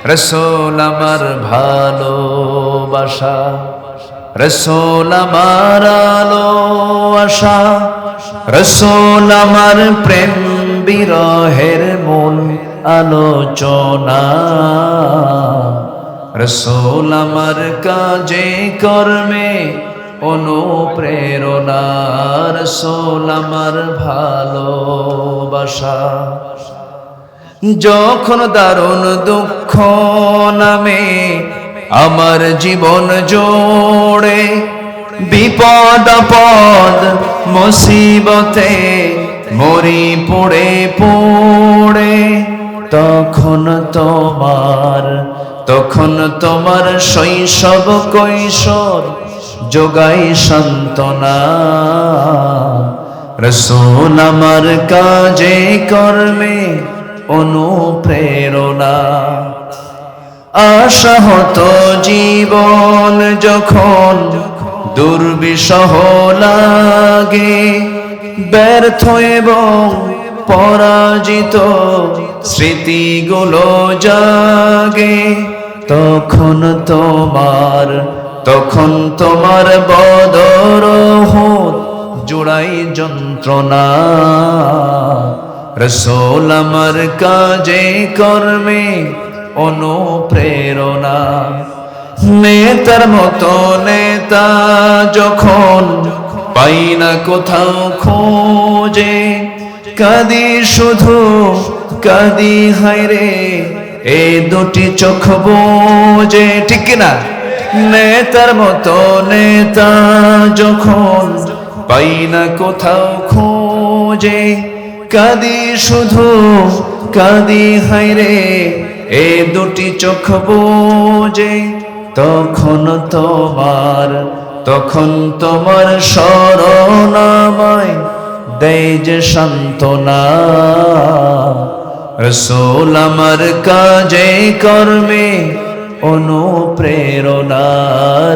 রাসূল আমার ভালোবাসা, রাসূল আমার আলো আশা, রাসূল আমার প্রেম বিরহের মূল আলোচনা, রাসূল আমার কাজে কর্মে অনুপ্রেরণা, রাসূল আমার ভালোবাসা। যখন দারুণ দুঃখ নামে আমার জীবন জোড়ে, বিপদ আপদ মুসিবতে মরি পড়ে পড়ে, তখন তোমার শৈশব কৈশোর যোগাই সান্ত্বনা, রাসূল আমার কাজে কর্মে অনুপ্রেরণা। আশাহত জীবন যখন দুর্বিষহ লাগে, ব্যর্থ এবং পরাজিত স্মৃতিগুলো জাগে, তখন তোমার বদর উহুদ জুড়াই যন্ত্রণা, রাসূল আমার কাজে কর্মে অনুপ্রেরণা। নেতার মতো নেতা যখন পাই না কোথাও খোঁজে, কাঁদি শুধু কাঁদি হায়রে এ দুটি চোখ বোঝে, ঠিক কিনা? নেতার মতো নেতা যখন পাই না কোথাও খোঁজে, কাঁদি শুধু কাঁদি হায়রে এ দুটি চোখ বোঝে, তখন তোমার শরণ আমায় দেয় যে সান্ত্বনা, রাসূল আমার কাজে কর্মে অনুপ্রেরণা,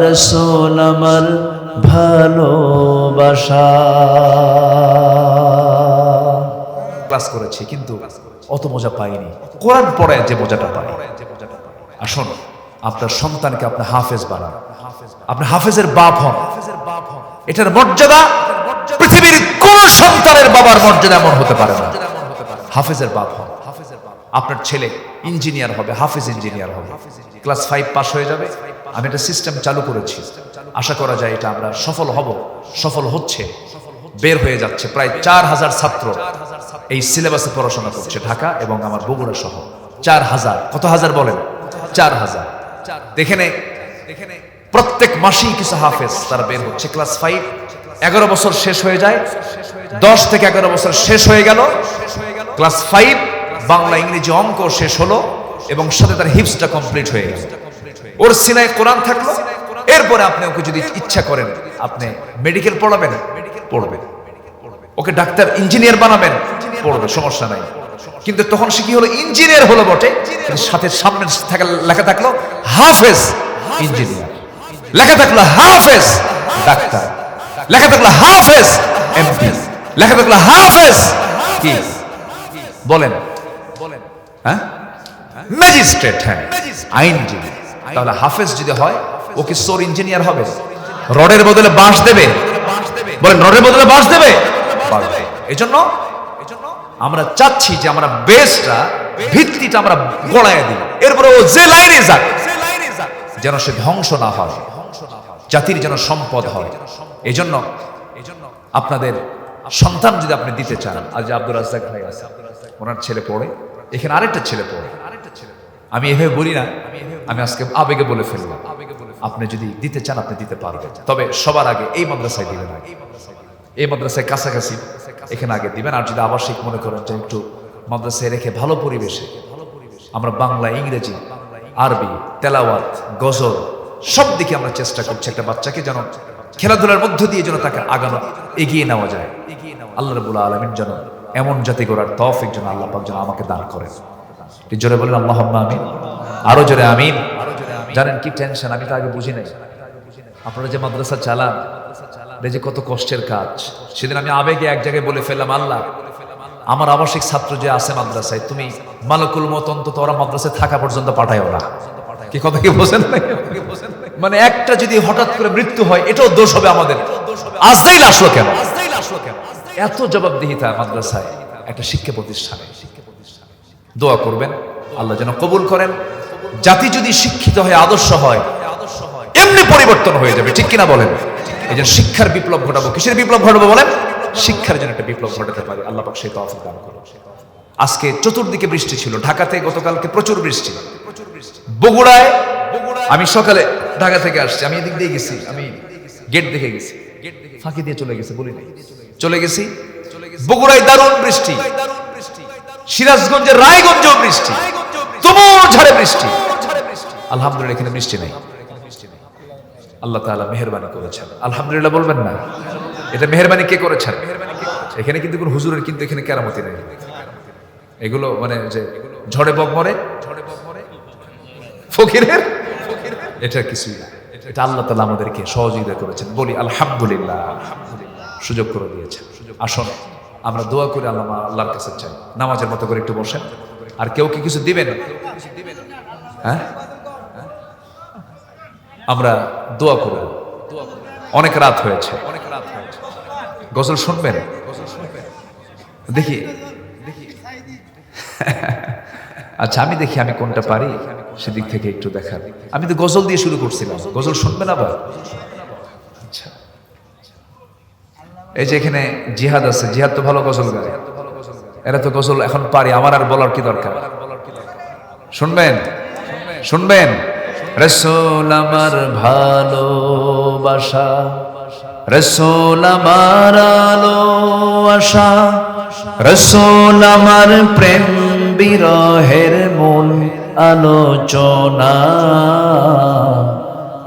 রাসূল আমার ভালোবাসা। ক্লাস করেছি কিন্তু অত মজা পাইনি, কোরআন পড়ে যে মজাটা পাই। আসুন আপনার সন্তানকে আপনি হাফেজ বানান, আপনি হাফেজের বাপ হন। এটার মর্যাদা পৃথিবীর কোন সন্তানের বাবার মর্যাদা এমন হতে পারে না। হাফেজের বাপ হন। আপনার ছেলে ইঞ্জিনিয়ার হবে, হাফেজ ইঞ্জিনিয়ার হবে, ক্লাস 5 পাস হয়ে যাবে। আমি একটা সিস্টেম চালু করেছি, আশা করা যায় এটা আমরা সফল হব, সফল হচ্ছে, বের হয়ে যাচ্ছে। প্রায় 4000 ছাত্র এই সিলেবাসে পড়াশোনা করছে, ঢাকা এবং আমার বগুড়া সহ 4000। কত হাজার বলেন? 4000। দেখে নে, প্রত্যেক মাসেই কিছু হাফেজ তারা বের হচ্ছে। ক্লাস 5 11 বছর শেষ হয়ে যায়, 10 থেকে 11 বছর শেষ হয়ে গেল। ক্লাস 5 বাংলা ইংরেজি অঙ্ক শেষ হলো এবং সাথে তার হিফজটা কমপ্লিট হয়ে গেল। ওর সিনায় কোরআন থাকলো। এরপরে আপনি ওকে যদি ইচ্ছা করেন আপনি মেডিকেল পড়াবেন, পড়বে। ওকে ডাক্তার ইঞ্জিনিয়ার বানাবেন, পড়বে, সমস্যা নাই। কিন্তু তখন সে কি হলো? ইঞ্জিনিয়ার হলো বটে, কিন্তু সাথে সামনে লেখা থাকলো হাফেজ ইঞ্জিনিয়ার, লেখা থাকলো হাফেজ ডাক্তার, লেখা থাকলো হাফেজ এমপি, লেখা থাকলো হাফেজ কি বলেন? হ্যাঁ, ম্যাজিস্ট্রেট, হ্যাঁ, আইনজীবী। তাহলে হাফেজ যদি হয় ও কি সোর ইঞ্জিনিয়ার হবে? রডের বদলে বাঁশ দেবে? বলেন, রডের বদলে বাঁশ দেবে? এজন্য আমরা চাচ্ছি যে আমরা বেসটা, ভিত্তিটা আমরা গড়ায় দিই, এরপরে ও যে লাইনে যাক যেন সে ধ্বংস না হয়, জাতির যেন সম্পদ হয়। এজন্য আপনাদের সন্তান যদি আপনি দিতে চান, আজ আব্দুর রাজ্জাক ভাই আছে, ওনার ছেলে পড়ে, এখানে আরেকটা ছেলে পড়ে। আমি এভাবে বলি না, আমি আজকে আবেগে বলে ফেললাম। আপনি যদি দিতে চান আপনি দিতে পারবেন, তবে সবার আগে এই মাদ্রাসায় দিবেন, এই মাদ্রাসায় কাছাকাছি এখানে আগে দিবেন। আর যদি আবাসিক মনে করেন যে একটু মাদ্রাসায় রেখে ভালো পরিবেশে আমরা বাংলা, ইংরেজি, আরবি, তেলাওয়াত, গজল সব দিকে আমরা চেষ্টা করছি একটা বাচ্চাকে যেন খেলাধুলার মধ্য দিয়ে যেন তাকে আগানো, এগিয়ে নেওয়া যায়। আল্লাহ রাব্বুল আলামিন যেন এমন জাতি গড়ার তৌফিক যেন আল্লাহ পাক যেন আমাকে দান করেন। কি জোরে বলেন আল্লাহুম্মা আমিন, আরো জোরে আমিন। জানেন কি টেনশন, আমি তো আগে বুঝি নাই। আপনারা যে মাদ্রাসা চালান, যে কত কষ্টের কাজ। সেদিন আমি আবেগে এক জায়গায় বলে ফেললাম, আল্লাহ আমার আবাসিক ছাত্র যে আছে মাদ্রাসায়, তুমি মালকুল মত অন্তত ওরা মাদ্রাসায় থাকা পর্যন্ত পাঠায়ও না। কি কথা কি বোঝেন না? মানে একটা যদি হঠাৎ করে মৃত্যু হয় এটাও দোষ হবে আমাদের। আজরাইল আসলো কেন? এত জবাবদিহিতা মাদ্রাসায়, একটা শিক্ষা প্রতিষ্ঠানে। দোয়া করবেন আল্লাহ যেন কবুল করেন। জাতি যদি শিক্ষিত হয়, আদর্শ হয়, এমনি পরিবর্তন হয়ে যাবে, ঠিক কিনা বলেন? এই যে শিক্ষার বিপ্লব ঘটাবো। কিসের বিপ্লব ঘটাবো বলেন? শিক্ষার জন্য একটা বিপ্লব ঘটাতে পারি। আল্লাহ পাক সেই তৌফিক দান করুন। আজকে চতুর্দিকে বৃষ্টি ছিল। ঢাকাতে গতকালকে প্রচুর বৃষ্টি। বগুড়ায় আমি সকালে ঢাকা থেকে আসছি, আমি এদিক দিয়ে গেছি, আমি গেট দেখে গেছি, ফাঁকি দিয়ে চলে গেছে, বলি নাই, চলে গেছি। বগুড়ায় দারুণ বৃষ্টি, সিরাজগঞ্জের রায়গঞ্জেও বৃষ্টি, তুমুল ঝড়ে বৃষ্টি। আলহামদুলিল্লাহ এখানে বৃষ্টি নেই। আল্লাহ তাআলা মেহেরবানি করেছেন। আলহামদুলিল্লাহ বলবেন না? এটা মেহেরবানি কে করেছেন? এখানে কিন্তু কোন হুজুরের কিন্তু এখানে কেরামতি নেই। এগুলো মানে যে ঝড়ে বক মরে ফকিরের, এটা কিছুই না। এটা আল্লাহ তাআলা আমাদেরকে সহযোগিতা করেছেন। বলি আলহামদুলিল্লাহ, সুযোগ করে দিয়েছেন। আসুন আমরা দোয়া করে আল্লাহর কাছে চাই। নামাজের মতো করে একটু বসেন। আর কেউ কি কিছু দিবেন? হ্যাঁ, আমরা দোয়া করব। অনেক রাত হয়েছে, গজল শুনবেন? দেখি আচ্ছা আমি দেখি আমি কোনটা পারি সেদিক থেকে একটু দেখার। আমি তো গজল দিয়ে শুরু করছিলাম, গজল শুনবেন আবার? আচ্ছা, এই যে এখানে জিহাদ আছে, জিহাদ তো ভালো গজল গায়, এরা তো গজল এখন পারি, আমার আর বলার কি দরকার? শুনবেন? শুনবেন? রাসূল আমার ভালোবাসা, রাসূল আমার আলো আশা, রাসূল আমার প্রেম বিরহের মূল আলোচনা,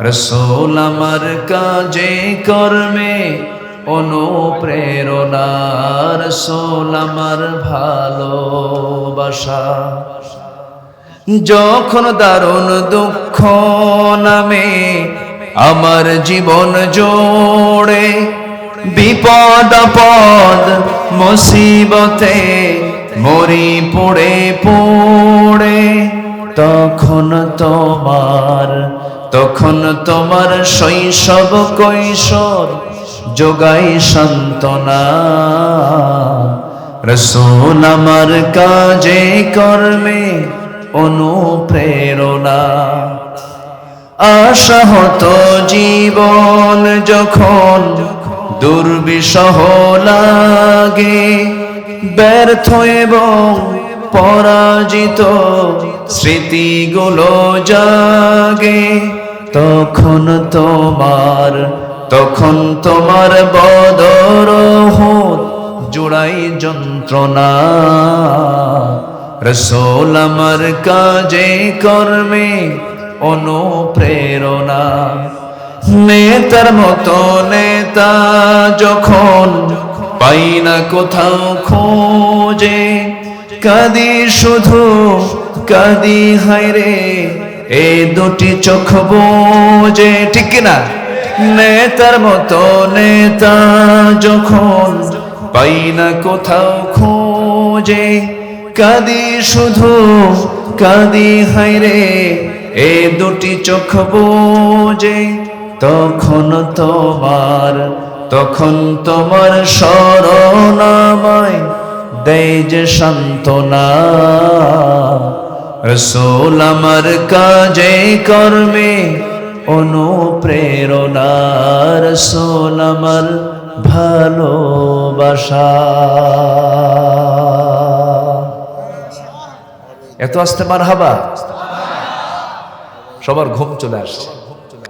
রাসূল আমার কাজে কর্মে অনুপ্রেরণা, রাসূল আমার ভালোবাসা। যখন দারুণ দুঃখ নামে আমার জীবন জোড়ে, বিপদ আপদ মুসিবতে মরি পড়ে পড়ে, তখন তোমার শৈশব কৈশোর যোগাই সান্ত্বনা, রাসূল আমার কাজে কর্মে অনুপ্রেরণা। আশাহত জীবন যখন দুর্বিষহ লাগে, ব্যর্থ এবং পরাজিত স্মৃতিগুলো জাগে, তখন তোমার বদর উহুদ জোড়াই যন্ত্রণা, রাসূল আমার কাজে কর্মে অনুপ্রেরণা। নেতার মতো নেতা যখন পাই না কোথাও খোঁজে, কাঁদি শুধু কাঁদি হায়রে এ দুটি চোখ বোঝে, ঠিক কিনা? নেতার মতো নেতা যখন পাই না কোথাও খোঁজে, কাঁদি শুধু কাঁদি হায়রে এ দুটি চোখ বোঝে, তখন তোমার স্মরণ আমায় দেয় যে সান্ত্বনা, রাসূল আমার কাজে কর্মে অনুপ্রেরণা, রাসূল আমার ভালোবাসা। এত আসতে মারহাবা, সবার ঘুম চলে আসছে।